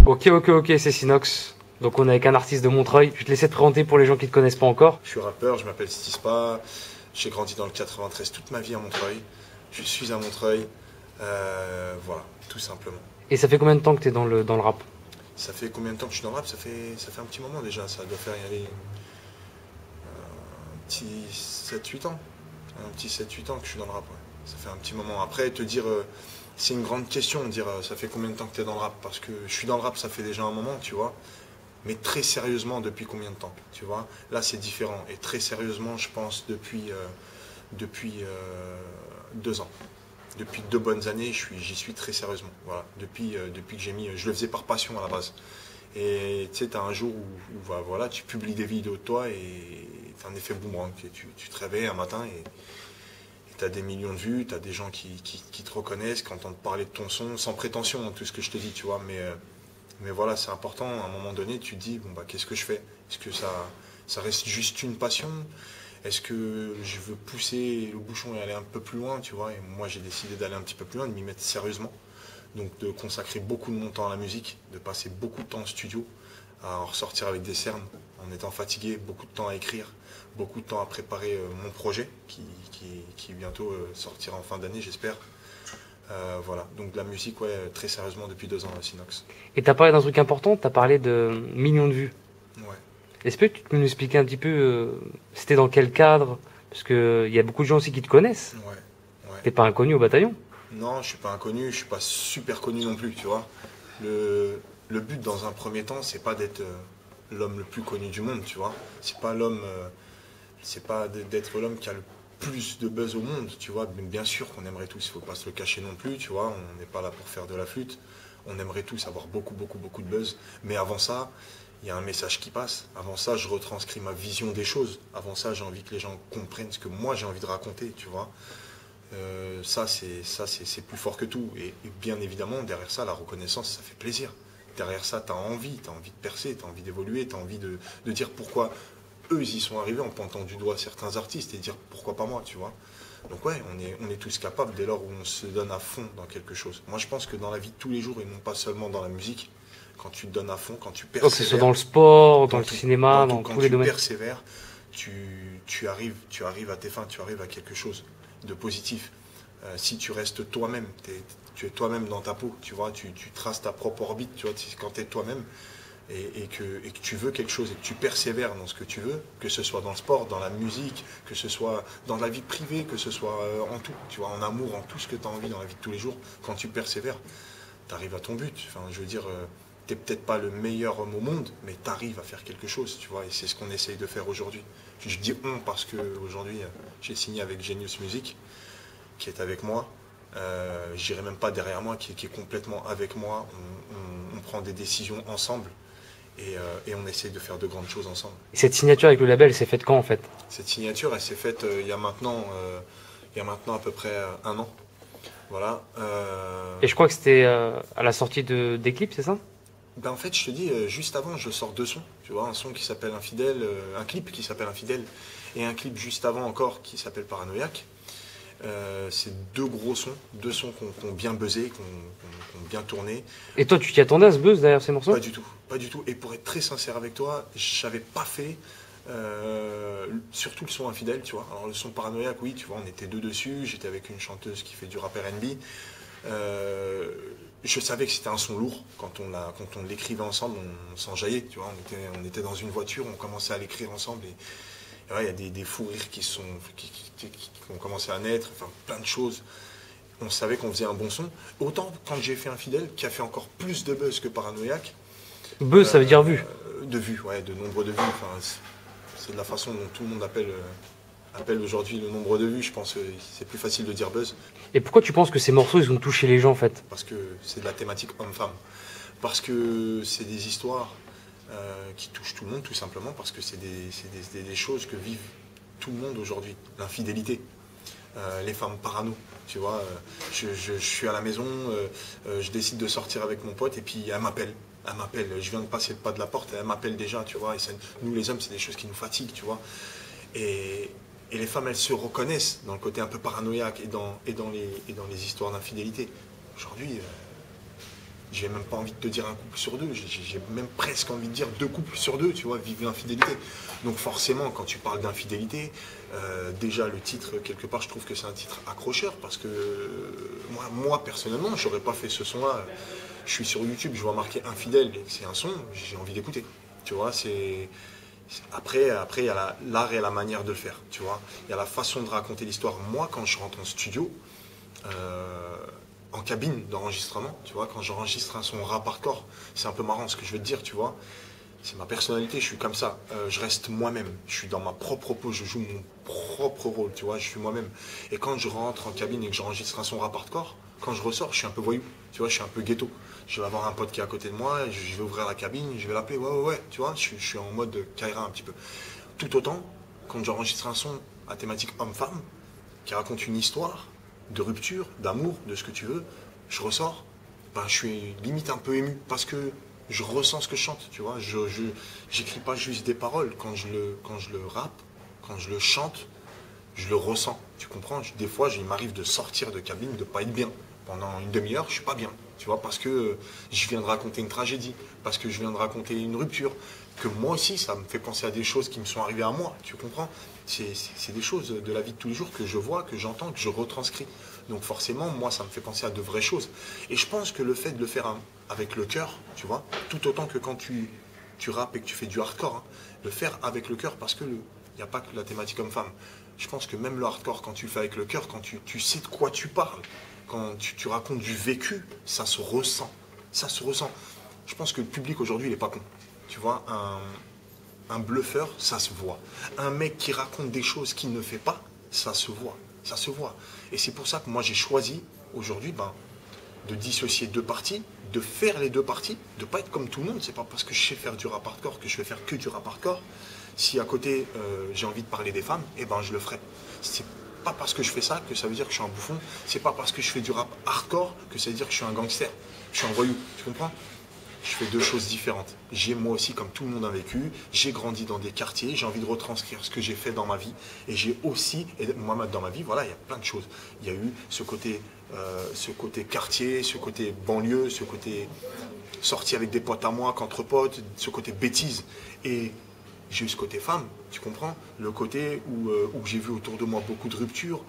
Ok, c'est Sinox. Donc on est avec un artiste de Montreuil. Je vais te laisser te présenter pour les gens qui ne te connaissent pas encore. Je suis rappeur, je m'appelle Stispa. J'ai grandi dans le 93 toute ma vie à Montreuil. Je suis à Montreuil. Voilà, tout simplement. Et ça fait combien de temps que tu es dans le rap? Ça fait combien de temps que je suis dans le rap? Ça fait un petit moment déjà. Ça doit faire y aller un petit 7-8 ans. Un petit 7-8 ans que je suis dans le rap. Ouais. Ça fait un petit moment. Après, te dire, c'est une grande question de dire ça fait combien de temps que tu es dans le rap? Parce que je suis dans le rap, ça fait déjà un moment, tu vois. Mais très sérieusement, depuis combien de temps, tu vois? Là, c'est différent. Et très sérieusement, je pense depuis 2 ans. Depuis 2 bonnes années, j'y suis très sérieusement. Voilà. Depuis que je le faisais par passion à la base. Et tu sais, tu as un jour où voilà, tu publies des vidéos de toi et tu as un effet boomerang. Tu te réveilles un matin et tu as des millions de vues, tu as des gens qui te reconnaissent, qui entendent parler de ton son, sans prétention, hein, tout ce que je te dis, tu vois. Mais voilà, c'est important. À un moment donné, tu te dis, bon, bah, qu'est-ce que je fais? Est-ce que ça reste juste une passion? Est-ce que je veux pousser le bouchon et aller un peu plus loin, tu vois? Et moi, j'ai décidé d'aller un petit peu plus loin, de m'y mettre sérieusement. Donc, de consacrer beaucoup de mon temps à la musique, de passer beaucoup de temps en studio, à en ressortir avec des cernes, en étant fatigué, beaucoup de temps à écrire, beaucoup de temps à préparer mon projet, qui bientôt sortira en fin d'année, j'espère. Voilà, donc de la musique, ouais, très sérieusement depuis 2 ans à Sinox. Et tu as parlé d'un truc important, tu as parlé de millions de vues. Ouais. Est-ce que tu peux nous expliquer un petit peu, c'était dans quel cadre? Parce qu'il y a beaucoup de gens aussi qui te connaissent. Ouais, ouais. T'es pas inconnu au bataillon. Non, je suis pas inconnu, je suis pas super connu non plus, tu vois. Le but dans un premier temps, c'est pas d'être l'homme le plus connu du monde, tu vois. C'est pas d'être l'homme qui a le plus de buzz au monde, tu vois. Bien sûr qu'on aimerait tous, il faut pas se le cacher non plus, tu vois. On n'est pas là pour faire de la flûte. On aimerait tous avoir beaucoup de buzz. Mais avant ça, il y a un message qui passe. Avant ça, je retranscris ma vision des choses. Avant ça, j'ai envie que les gens comprennent ce que moi j'ai envie de raconter, tu vois. Ça, c'est plus fort que tout. Et bien évidemment, derrière ça, la reconnaissance, ça fait plaisir. Derrière ça, tu as envie de percer, tu as envie d'évoluer, tu as envie de dire pourquoi eux, ils y sont arrivés en pointant du doigt certains artistes et dire pourquoi pas moi, tu vois. Donc ouais, on est tous capables dès lors où on se donne à fond dans quelque chose. Moi, je pense que dans la vie de tous les jours, et non pas seulement dans la musique, quand tu te donnes à fond, quand tu Donc que ce soit persévères, dans le sport, dans le tout, cinéma, dans quand tous les tu domaines. persévères, tu arrives à tes fins, tu arrives à quelque chose de positif. Si tu restes toi-même, tu es toi-même dans ta peau, tu vois, tu traces ta propre orbite, tu vois, quand tu es toi-même et que tu veux quelque chose et que tu persévères dans ce que tu veux, que ce soit dans le sport, dans la musique, que ce soit dans la vie privée, que ce soit en tout, tu vois, en amour, en tout ce que tu as envie dans la vie de tous les jours, quand tu persévères, tu arrives à ton but. Enfin, je veux dire, tu n'es peut-être pas le meilleur homme au monde, mais tu arrives à faire quelque chose, tu vois, et c'est ce qu'on essaye de faire aujourd'hui. Je dis on parce qu'aujourd'hui, j'ai signé avec Genius Music, qui est avec moi. J'irai même pas derrière moi, qui est complètement avec moi. On prend des décisions ensemble et on essaye de faire de grandes choses ensemble. Et cette signature avec le label, c'est faite quand en fait? Cette signature, elle s'est faite il y a maintenant à peu près 1 an. Voilà. Et je crois que c'était à la sortie des clips, c'est ça? Ben en fait, je te dis, juste avant, je sors 2 sons. Tu vois, un son qui s'appelle Infidèle, un clip qui s'appelle Infidèle, et un clip juste avant encore qui s'appelle Paranoïaque. C'est 2 gros sons, 2 sons qui ont bien buzzé, qui ont bien tourné. Et toi, tu t'y attendais à ce buzz derrière ces morceaux? Pas du tout, pas du tout. Et pour être très sincère avec toi, j'avais pas fait surtout le son Infidèle, tu vois. Alors le son Paranoïaque, oui, tu vois, on était 2 dessus. J'étais avec une chanteuse qui fait du rap R&B. Je savais que c'était un son lourd quand on l'écrivait ensemble, on s'enjaillait, tu vois. On était dans une voiture, on commençait à l'écrire ensemble et ouais, il y a des fous rires qui ont commencé à naître, enfin plein de choses. On savait qu'on faisait un bon son. Autant quand j'ai fait Infidèle, qui a fait encore plus de buzz que Paranoïaque. Buzz, ça veut dire vue. De vues, ouais, de nombre de vues. Enfin, c'est de la façon dont tout le monde appelle aujourd'hui le nombre de vues. Je pense que c'est plus facile de dire buzz. Et pourquoi tu penses que ces morceaux, ils ont touché les gens en fait? Parce que c'est de la thématique homme-femme. Parce que c'est des histoires qui touchent tout le monde, tout simplement. Parce que c'est des choses que vivent tout le monde aujourd'hui. L'infidélité. Les femmes parano, tu vois, je suis à la maison, je décide de sortir avec mon pote et puis elle m'appelle, je viens de passer le pas de la porte et elle m'appelle déjà, tu vois, et nous les hommes c'est des choses qui nous fatiguent, tu vois, et les femmes elles se reconnaissent dans le côté un peu paranoïaque et dans les histoires d'infidélité. Aujourd'hui, j'ai même pas envie de te dire un couple sur deux, j'ai même presque envie de dire 2 couples sur 2, tu vois, vivent l'infidélité. Donc forcément, quand tu parles d'infidélité, déjà le titre, quelque part, je trouve que c'est un titre accrocheur, parce que moi personnellement, j'aurais pas fait ce son-là. Je suis sur YouTube, je vois marqué infidèle, et c'est un son, j'ai envie d'écouter. Tu vois, Après, il y a l'art et la manière de le faire, tu vois. Il y a la façon de raconter l'histoire. Moi, quand je rentre en studio, en cabine d'enregistrement, tu vois, quand j'enregistre un son rap hardcore, c'est un peu marrant ce que je veux te dire, tu vois. C'est ma personnalité, je suis comme ça. Je reste moi-même. Je suis dans ma propre peau, je joue mon propre rôle, tu vois, je suis moi-même. Et quand je rentre en cabine et que j'enregistre un son rap hardcore, quand je ressors, je suis un peu voyou, tu vois, je suis un peu ghetto. Je vais avoir un pote qui est à côté de moi, je vais ouvrir la cabine, je vais l'appeler, ouais, tu vois, je suis en mode Kaira un petit peu. Tout autant, quand j'enregistre un son à thématique homme-femme, qui raconte une histoire de rupture, d'amour, de ce que tu veux, je ressors, ben, je suis limite un peu ému, parce que je ressens ce que je chante, tu vois. J'écris pas juste des paroles. Quand je le rappe, quand je le chante, je le ressens. Tu comprends? Des fois, il m'arrive de sortir de cabine, de pas être bien. Pendant une demi-heure, je suis pas bien. Tu vois, parce que je viens de raconter une tragédie, parce que je viens de raconter une rupture, que moi aussi, ça me fait penser à des choses qui me sont arrivées à moi. Tu comprends? C'est des choses de la vie de tous les jours que je vois, que j'entends, que je retranscris. Donc forcément, moi, ça me fait penser à de vraies choses. Et je pense que le fait de le faire avec le cœur, tu vois, tout autant que quand tu rappes et que tu fais du hardcore, hein, le faire avec le cœur, parce que il n'y a pas que la thématique homme-femme. Je pense que même le hardcore, quand tu le fais avec le cœur, quand tu sais de quoi tu parles, quand tu racontes du vécu, ça se ressent. Ça se ressent. Je pense que le public aujourd'hui, il n'est pas con. Tu vois, un bluffeur, ça se voit. Un mec qui raconte des choses qu'il ne fait pas, ça se voit. Ça se voit. Et c'est pour ça que moi, j'ai choisi aujourd'hui de dissocier 2 parties, de faire les 2 parties, de ne pas être comme tout le monde. C'est pas parce que je sais faire du rap hardcore que je vais faire que du rap hardcore. Si à côté, j'ai envie de parler des femmes, eh ben je le ferai. C'est pas parce que je fais ça que ça veut dire que je suis un bouffon. C'est pas parce que je fais du rap hardcore que ça veut dire que je suis un gangster. Je suis un voyou. Tu comprends? Je fais 2 choses différentes. J'ai moi aussi, comme tout le monde a vécu, j'ai grandi dans des quartiers, j'ai envie de retranscrire ce que j'ai fait dans ma vie. Et j'ai aussi, et moi dans ma vie, voilà, il y a plein de choses. Il y a eu ce côté quartier, ce côté banlieue, ce côté sorti avec des potes à moi, qu'entre potes, ce côté bêtise. Et j'ai eu ce côté femme, tu comprends? Le côté où j'ai vu autour de moi beaucoup de ruptures.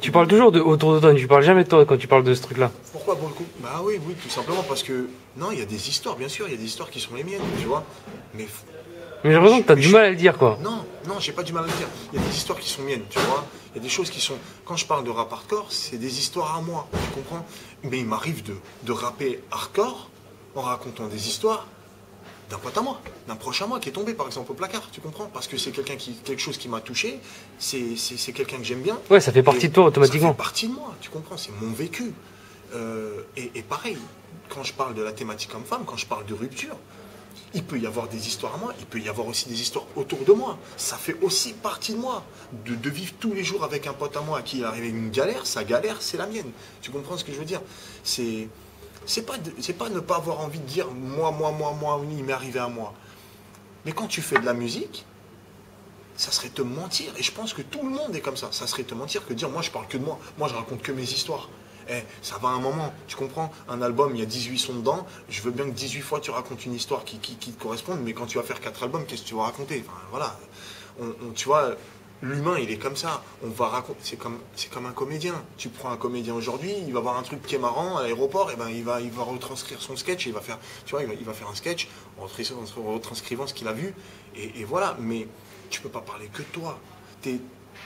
Tu parles toujours de autour de toi, tu parles jamais de toi quand tu parles de ce truc-là. Pourquoi beaucoup? Bah oui, tout simplement parce que, non, il y a des histoires, bien sûr, il y a des histoires qui sont les miennes, tu vois. Mais j'ai l'impression que t'as du mal à le dire, quoi. non, j'ai pas du mal à le dire. Il y a des histoires qui sont miennes, tu vois. Il y a des choses qui sont. Quand je parle de rap hardcore, c'est des histoires à moi, tu comprends? Mais il m'arrive de rapper hardcore en racontant des histoires d'un pote à moi, d'un proche à moi qui est tombé par exemple au placard, tu comprends? Parce que c'est quelque chose qui m'a touché, c'est quelqu'un que j'aime bien. Ouais, ça fait partie de toi automatiquement. Ça fait partie de moi, tu comprends? C'est mon vécu. Et pareil, quand je parle de la thématique homme-femme, quand je parle de rupture, il peut y avoir des histoires à moi, il peut y avoir aussi des histoires autour de moi. Ça fait aussi partie de moi. De vivre tous les jours avec un pote à moi à qui il est arrivé une galère, sa galère, c'est la mienne. Tu comprends ce que je veux dire? C'est pas ne pas avoir envie de dire moi, il m'est arrivé à moi. Mais quand tu fais de la musique, ça serait te mentir. Et je pense que tout le monde est comme ça. Ça serait te mentir que dire moi je parle que de moi. Moi je raconte que mes histoires. Ça va à un moment, tu comprends? Un album, il y a 18 sons dedans. Je veux bien que 18 fois tu racontes une histoire qui te corresponde, mais quand tu vas faire 4 albums, qu'est-ce que tu vas raconter? Enfin, voilà. Tu vois, l'humain, il est comme ça. On va raconter. C'est comme un comédien. Tu prends un comédien aujourd'hui, il va voir un truc qui est marrant à l'aéroport, et ben il va retranscrire son sketch. Et il va faire, tu vois, il va faire un sketch en retranscrivant ce qu'il a vu. Et voilà. Mais tu peux pas parler que de toi. T'es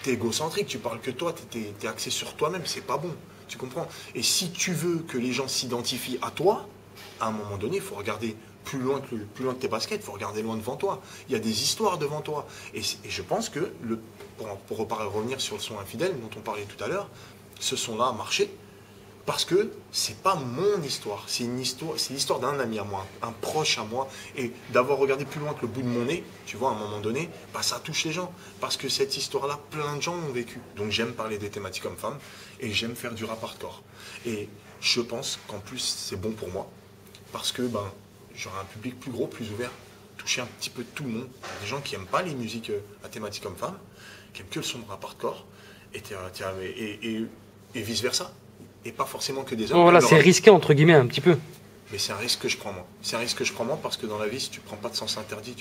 égocentrique. Tu parles que de toi. T'es axé sur toi-même. C'est pas bon. Tu comprends? Et si tu veux que les gens s'identifient à toi, à un moment donné, il faut regarder plus loin que tes baskets, il faut regarder loin devant toi. Il y a des histoires devant toi. Et je pense que, pour revenir sur le son infidèle dont on parlait tout à l'heure, ce son-là a marché parce que c'est pas mon histoire. C'est l'histoire d'un ami à moi, un proche à moi. Et d'avoir regardé plus loin que le bout de mon nez, tu vois, à un moment donné, bah, ça touche les gens. Parce que cette histoire-là, plein de gens l'ont vécu. Donc j'aime parler des thématiques hommes-femmes et j'aime faire du rap hardcore. Et je pense qu'en plus, c'est bon pour moi. Parce que j'aurai un public plus gros, plus ouvert, toucher un petit peu tout le monde. Il y a des gens qui n'aiment pas les musiques à thématique homme-femme, qui aiment que le son de rap hardcore, et vice-versa. Et pas forcément que des hommes. Bon, voilà, c'est risqué, entre guillemets, un petit peu. Mais c'est un risque que je prends moi. C'est un risque que je prends moi parce que dans la vie, si tu prends pas de sens interdit,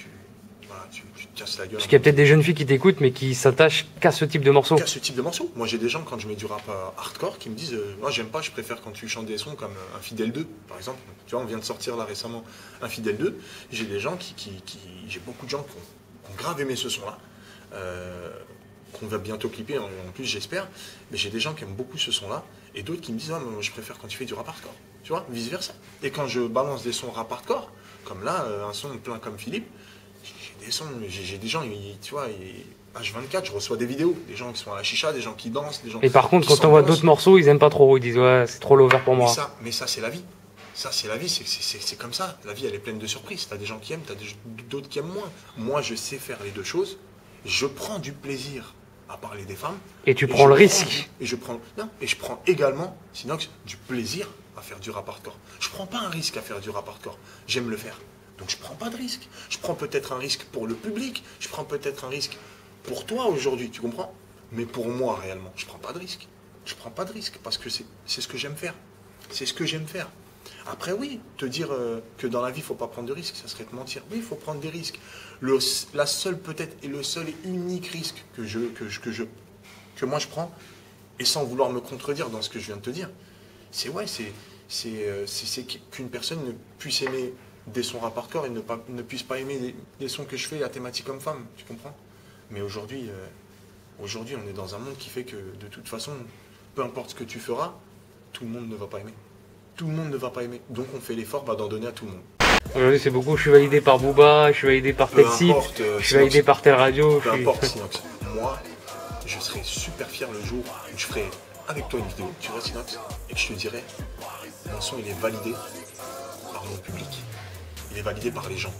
voilà, tu te casses la gueule. Parce qu'il y a peut-être des jeunes filles qui t'écoutes, mais qui s'attachent qu'à ce type de morceau. Qu'à ce type de morceau. Moi, j'ai des gens, quand je mets du rap hardcore, qui me disent moi, j'aime pas, je préfère quand tu chantes des sons comme Infidèle 2, par exemple. Tu vois, on vient de sortir là récemment Infidèle 2. J'ai des gens j'ai beaucoup de gens qui ont grave aimé ce son-là. Qu'on va bientôt clipper, en plus, j'espère. Mais j'ai des gens qui aiment beaucoup ce son-là. Et d'autres qui me disent, moi, je préfère quand tu fais du rap hardcore. Tu vois, vice versa. Et quand je balance des sons rap hardcore, comme là, un son plein comme Philippe, j'ai des gens, tu vois, H24, je reçois des vidéos, des gens qui sont à la chicha, des gens qui dansent, des gens. Et par contre, quand on voit d'autres morceaux, ils aiment pas trop. Ils disent ouais, c'est trop lover pour moi. Mais ça, c'est la vie. Ça, c'est la vie, c'est comme ça. La vie, elle est pleine de surprises. T'as des gens qui aiment, t'as d'autres qui aiment moins. Moi, je sais faire les deux choses. Je prends du plaisir à parler des femmes. Et tu prends le risque. Et je prends également, sinon, du plaisir à faire du rap hardcore. Je prends pas un risque à faire du rap hardcore. J'aime le faire. Donc je prends pas de risque. Je prends peut-être un risque pour le public. Je prends peut-être un risque pour toi aujourd'hui, tu comprends? Mais pour moi, réellement, je prends pas de risque. Je prends pas de risque parce que c'est ce que j'aime faire. C'est ce que j'aime faire. Après, oui, te dire que dans la vie, il ne faut pas prendre de risques, ça serait te mentir. Oui, il faut prendre des risques. La seule peut-être et le seul et unique risque que moi je prends, et sans vouloir me contredire dans ce que je viens de te dire, c'est qu'une personne ne puisse aimer des sons rap hardcore et ne puisse pas aimer des sons que je fais à thématique homme-femme, tu comprends? Mais aujourd'hui, on est dans un monde qui fait que de toute façon, peu importe ce que tu feras, tout le monde ne va pas aimer. Tout le monde ne va pas aimer. Donc on fait l'effort d'en donner à tout le monde. Aujourd'hui, c'est beaucoup. Je suis validé par Booba, je suis validé par Texi, je suis validé par Tel Radio. Peu importe, Sinox. Moi, je serais super fier le jour où je ferai avec toi une vidéo, tu vois, Sinox, et que je te dirai, mon son, il est validé par mon public. Il est validé par les gens.